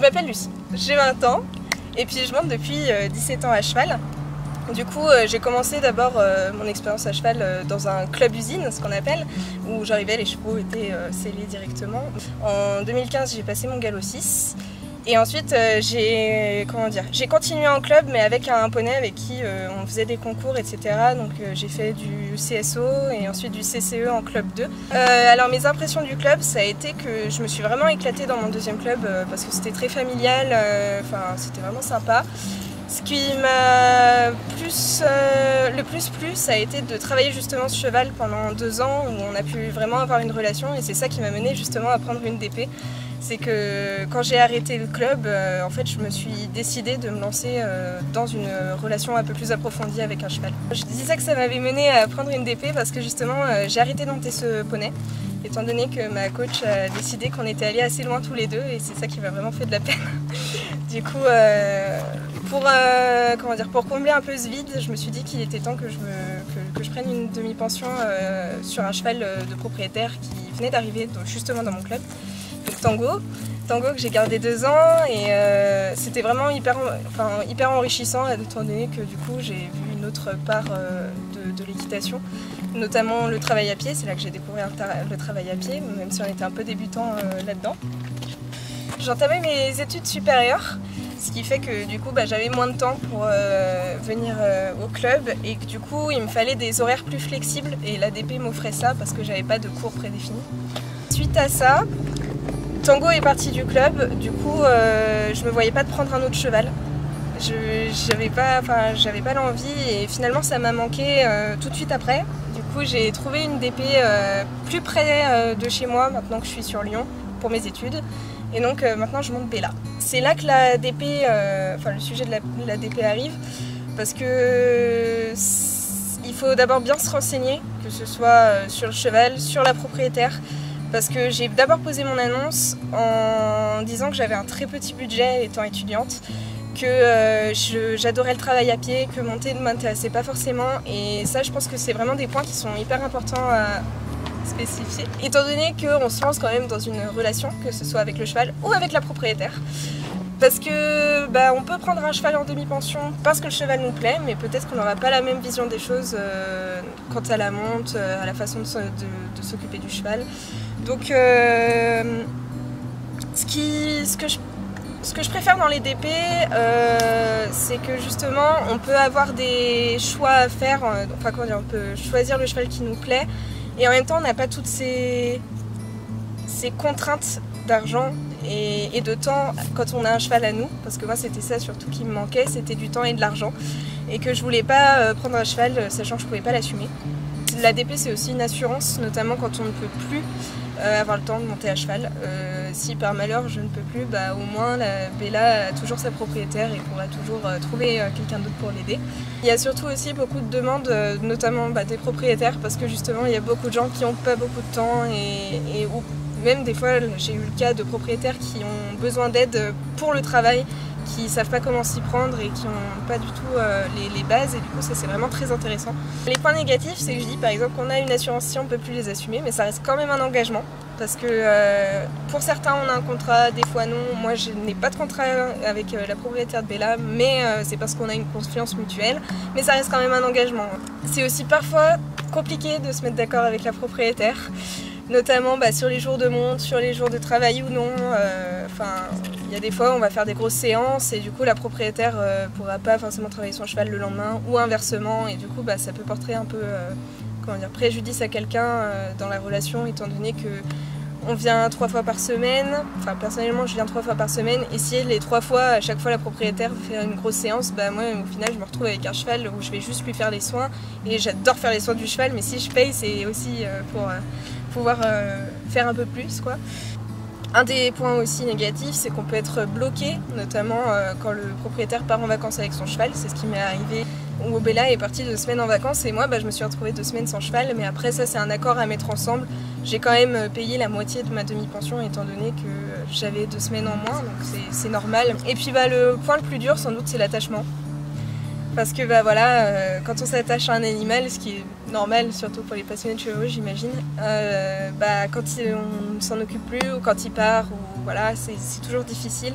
m'appelle Lucie, j'ai 20 ans et puis je monte depuis 17 ans à cheval. Du coup, j'ai commencé d'abord mon expérience à cheval dans un club usine, ce qu'on appelle, où j'arrivais, les chevaux étaient scellés directement. En 2015, j'ai passé mon galop 6. Et ensuite, j'ai continué en club, mais avec un poney avec qui on faisait des concours, etc. Donc j'ai fait du CSO et ensuite du CCE en club 2. Alors mes impressions du club, ça a été que je me suis vraiment éclatée dans mon deuxième club parce que c'était très familial, c'était vraiment sympa. Ce qui m'a le plus plu, ça a été de travailler justement ce cheval pendant 2 ans où on a pu vraiment avoir une relation et c'est ça qui m'a mené justement à prendre une DP. C'est que quand j'ai arrêté le club, en fait, je me suis décidée de me lancer dans une relation un peu plus approfondie avec un cheval. Je disais que ça m'avait mené à prendre une DP parce que justement, j'ai arrêté de monter ce poney, étant donné que ma coach a décidé qu'on était allés assez loin tous les deux et c'est ça qui m'a vraiment fait de la peine. Du coup, pour combler un peu ce vide, je me suis dit qu'il était temps que je prenne une demi-pension sur un cheval de propriétaire qui venait d'arriver justement dans mon club. Donc Tango que j'ai gardé 2 ans et c'était vraiment hyper enrichissant étant donné que du coup j'ai vu une autre part de l'équitation, notamment le travail à pied. C'est là que j'ai découvert le travail à pied, même si on était un peu débutant là-dedans. J'entamais mes études supérieures, ce qui fait que du coup j'avais moins de temps pour venir au club et que du coup il me fallait des horaires plus flexibles et l'ADP m'offrait ça parce que j'avais pas de cours prédéfinis. Suite à ça, Tango est parti du club, du coup je me voyais pas de prendre un autre cheval. J'avais pas l'envie et finalement ça m'a manqué tout de suite après. Du coup j'ai trouvé une DP plus près de chez moi maintenant que je suis sur Lyon pour mes études. Et donc maintenant je monte Bella. C'est là que la DP, le sujet de la DP arrive parce que il faut d'abord bien se renseigner, que ce soit sur le cheval, sur la propriétaire. Parce que j'ai d'abord posé mon annonce en disant que j'avais un très petit budget étant étudiante, que j'adorais le travail à pied, que monter ne m'intéressait pas forcément et ça je pense que c'est vraiment des points qui sont hyper importants à spécifier. Étant donné qu'on se lance quand même dans une relation, que ce soit avec le cheval ou avec la propriétaire. Parce que on peut prendre un cheval en demi-pension parce que le cheval nous plaît, mais peut-être qu'on n'aura pas la même vision des choses quant à la monte, à la façon de s'occuper du cheval. Donc ce que je préfère dans les DP, c'est que justement on peut avoir des choix à faire, on peut choisir le cheval qui nous plaît et en même temps on n'a pas toutes ces contraintes d'argent et de temps quand on a un cheval à nous, parce que moi c'était ça surtout qui me manquait, c'était du temps et de l'argent et que je voulais pas prendre un cheval sachant que je pouvais pas l'assumer. La DP c'est aussi une assurance, notamment quand on ne peut plus avoir le temps de monter à cheval. Si par malheur je ne peux plus, au moins la Bella a toujours sa propriétaire et pourra toujours trouver quelqu'un d'autre pour l'aider. Il y a surtout aussi beaucoup de demandes, notamment des propriétaires, parce que justement il y a beaucoup de gens qui n'ont pas beaucoup de temps et où même des fois j'ai eu le cas de propriétaires qui ont besoin d'aide pour le travail, qui ne savent pas comment s'y prendre et qui n'ont pas du tout les bases et du coup ça c'est vraiment très intéressant. Les points négatifs c'est que je dis par exemple qu'on a une assurance si on ne peut plus les assumer, mais ça reste quand même un engagement parce que pour certains on a un contrat, des fois non. Moi je n'ai pas de contrat avec la propriétaire de Bella, mais c'est parce qu'on a une confiance mutuelle, mais ça reste quand même un engagement. C'est aussi parfois compliqué de se mettre d'accord avec la propriétaire, notamment sur les jours de monte, sur les jours de travail ou non. Il y a des fois on va faire des grosses séances et du coup la propriétaire pourra pas forcément travailler son cheval le lendemain ou inversement et du coup ça peut porter un peu préjudice à quelqu'un dans la relation étant donné que on vient 3 fois par semaine. Enfin personnellement je viens 3 fois par semaine et si les 3 fois à chaque fois la propriétaire fait une grosse séance, moi au final je me retrouve avec un cheval où je vais juste lui faire les soins et j'adore faire les soins du cheval, mais si je paye c'est aussi pour pouvoir faire un peu plus quoi. Un des points aussi négatifs, c'est qu'on peut être bloqué, notamment quand le propriétaire part en vacances avec son cheval. C'est ce qui m'est arrivé où Bella est partie 2 semaines en vacances et moi je me suis retrouvée 2 semaines sans cheval, mais après ça c'est un accord à mettre ensemble. J'ai quand même payé la moitié de ma demi-pension étant donné que j'avais 2 semaines en moins, donc c'est normal. Et puis le point le plus dur sans doute c'est l'attachement. Parce que quand on s'attache à un animal, ce qui est normal surtout pour les passionnés de chevaux j'imagine, quand on ne s'en occupe plus ou quand il part, c'est toujours difficile.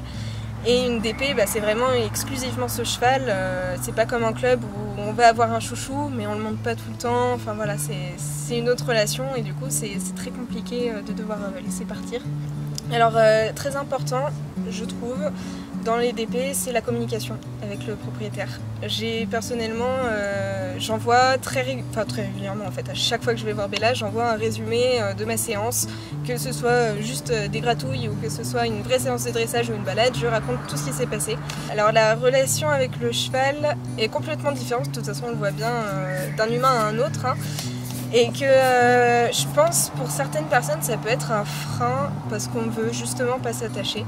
Et une DP, c'est vraiment exclusivement ce cheval. C'est pas comme en club où on va avoir un chouchou, mais on le monte pas tout le temps. Enfin voilà, c'est une autre relation et du coup c'est très compliqué de devoir laisser partir. Alors très important, je trouve, dans les DP, c'est la communication avec le propriétaire. Personnellement, j'envoie très régulièrement en fait. À chaque fois que je vais voir Bella, j'envoie un résumé de ma séance, que ce soit juste des gratouilles ou que ce soit une vraie séance de dressage ou une balade, je raconte tout ce qui s'est passé. Alors la relation avec le cheval est complètement différente, de toute façon on le voit bien d'un humain à un autre. Hein. Et que je pense pour certaines personnes ça peut être un frein parce qu'on veut justement pas s'attacher.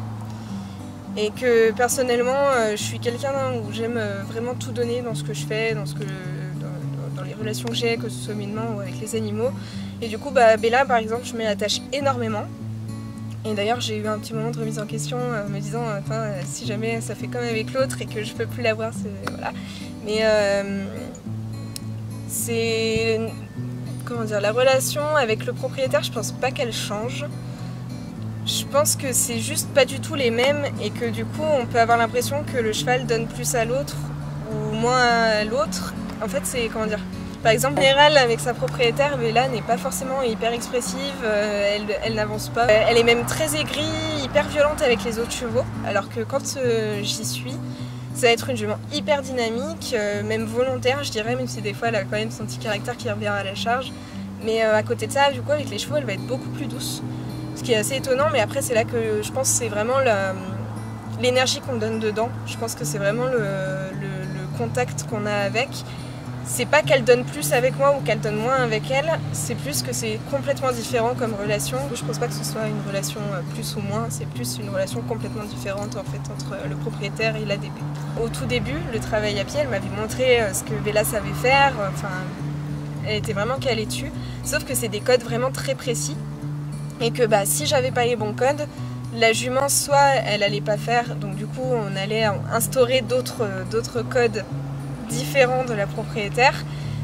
Et que personnellement je suis quelqu'un où j'aime vraiment tout donner dans ce que je fais, dans les relations que j'ai, que ce soit humainement ou avec les animaux. Et du coup Bella par exemple je m'y attache énormément. Et d'ailleurs j'ai eu un petit moment de remise en question me disant si jamais ça fait comme avec l'autre et que je peux plus l'avoir, voilà. Mais c'est... Comment dire, la relation avec le propriétaire, je pense pas qu'elle change. Je pense que c'est juste pas du tout les mêmes et que du coup on peut avoir l'impression que le cheval donne plus à l'autre ou moins à l'autre. En fait c'est, comment dire, par exemple en général avec sa propriétaire, Bella n'est pas forcément hyper expressive, elle n'avance pas. Elle est même très aigrie, hyper violente avec les autres chevaux, alors que quand j'y suis, ça va être une jument hyper dynamique, même volontaire je dirais, même si des fois elle a quand même son petit caractère qui revient à la charge. Mais à côté de ça, du coup avec les chevaux elle va être beaucoup plus douce. Ce qui est assez étonnant, mais après c'est là que je pense que c'est vraiment l'énergie qu'on donne dedans. Je pense que c'est vraiment le contact qu'on a avec. C'est pas qu'elle donne plus avec moi ou qu'elle donne moins avec elle, c'est plus que c'est complètement différent comme relation. Je pense pas que ce soit une relation plus ou moins, c'est plus une relation complètement différente en fait entre le propriétaire et la DP. Au tout début, le travail à pied, elle m'avait montré ce que Bella savait faire, elle était vraiment calée dessus, sauf que c'est des codes vraiment très précis. Et que si j'avais pas les bons codes, la jument soit elle allait pas faire, donc du coup on allait instaurer d'autres codes différents de la propriétaire,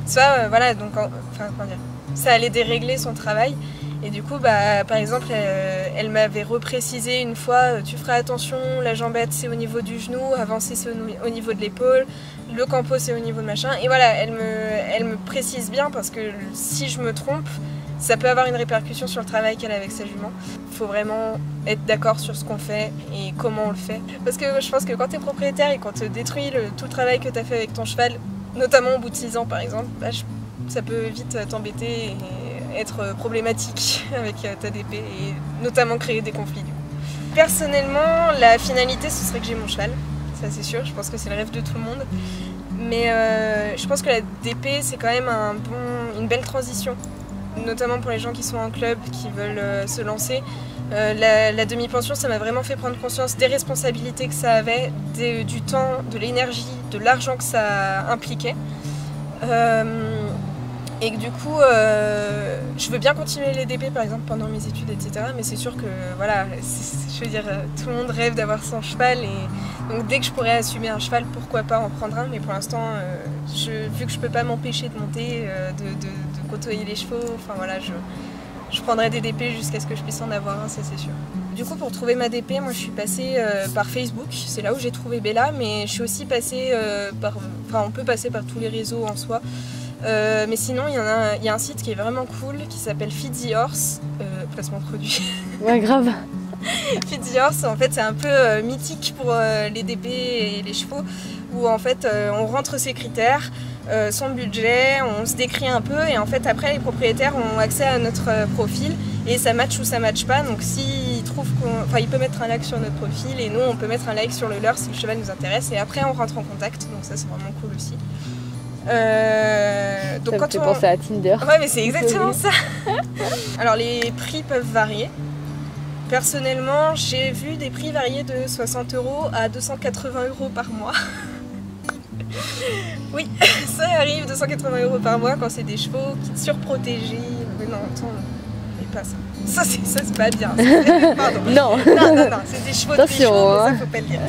soit voilà, donc comment dire, ça allait dérégler son travail. Et du coup par exemple elle m'avait reprécisé une fois, tu feras attention, la jambette c'est au niveau du genou, avancer c'est au niveau de l'épaule, le campo c'est au niveau de machin, et voilà, elle me précise bien parce que si je me trompe, ça peut avoir une répercussion sur le travail qu'elle a avec sa jument. Il faut vraiment être d'accord sur ce qu'on fait et comment on le fait. Parce que je pense que quand tu es propriétaire et quand tu détruis tout le travail que tu as fait avec ton cheval, notamment au bout de 6 ans par exemple, ça peut vite t'embêter et être problématique avec ta DP et notamment créer des conflits. Personnellement, la finalité ce serait que j'ai mon cheval, ça c'est sûr, je pense que c'est le rêve de tout le monde. Mais je pense que la DP c'est quand même une belle transition. Notamment pour les gens qui sont en club, qui veulent se lancer. La demi-pension, ça m'a vraiment fait prendre conscience des responsabilités que ça avait, du temps, de l'énergie, de l'argent que ça impliquait. Et que du coup, je veux bien continuer les DP par exemple pendant mes études, etc. Mais c'est sûr que voilà, je veux dire, tout le monde rêve d'avoir son cheval et donc dès que je pourrais assumer un cheval, pourquoi pas en prendre un. Mais pour l'instant, vu que je peux pas m'empêcher de monter, de côtoyer les chevaux, enfin voilà, je prendrai des DP jusqu'à ce que je puisse en avoir un, ça c'est sûr. Du coup, pour trouver ma DP, moi je suis passée par Facebook, c'est là où j'ai trouvé Bella, mais je suis aussi passée on peut passer par tous les réseaux en soi. Mais sinon, il y a un site qui est vraiment cool qui s'appelle Feed the Horse, placement de produit. Ouais, grave. Feed the Horse, en fait, c'est un peu mythique pour les DP et les chevaux, où en fait, on rentre ses critères, son budget, on se décrit un peu, et en fait, après, les propriétaires ont accès à notre profil, et ça match ou ça match pas. Donc, s'ils trouvent il peut mettre un like sur notre profil, et nous, on peut mettre un like sur le leur si le cheval nous intéresse, et après, on rentre en contact. Donc, ça, c'est vraiment cool aussi. Donc ça me fait penser à Tinder. Ouais, mais c'est exactement ça. Alors les prix peuvent varier. Personnellement, j'ai vu des prix varier de 60 € à 280 € par mois. Oui, ça arrive, 280 € par mois quand c'est des chevaux surprotégés. Mais non, attends, mais pas ça. Ça c'est pas bien. Pardon. Non. Non, c'est des chevaux de chevaux, mais ça faut pas le dire.